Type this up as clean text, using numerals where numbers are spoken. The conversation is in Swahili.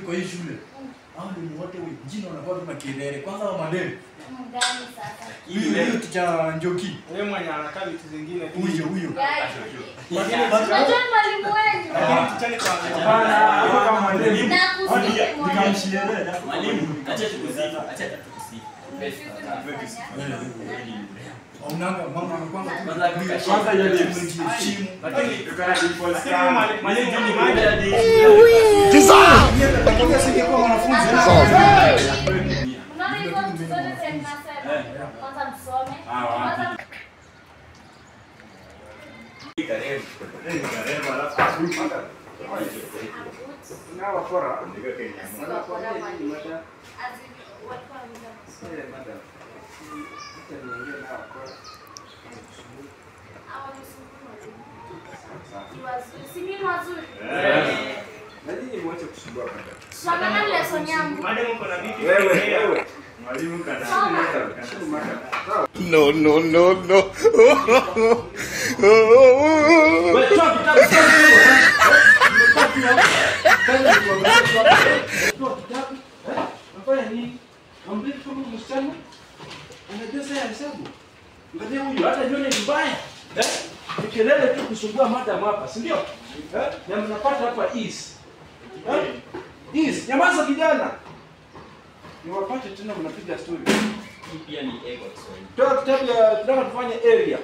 kwa hii shule. Hao ndio wote wengine wanakuwa kama kelele. Kwanza wa madeni. Gani sasa? Hiyo ticha Njoki. Wewe mwenye anakaa vitu zingine tu. Huyo. Unajua mwalimu wenu. Lakini tichani kwa Hapana, hapo kama madeni. Nakusikia Mwalimu, acha tukusifu. Unanga mama kwanza Kwanza yeye yeye mheshimu. lakini tukana default mwalimu Nakwambia singekuwa mwanafunzi. unaona hivyo mtu zote tunasema. Kwanza msome. Kwanza No. Unafanya nini? Mwambie kama msichana anajua sasa hesabu. Ngalia huyu hata jione vibaya. Ni kelele tu kusumbua madam hapa, si ndio? Na mnapata hapa is. Is, nyamaza kijana. Niwapate tena mnapiga story. pia ni ego Kiswahili. Toa kitabu ya tunataka tufanye area.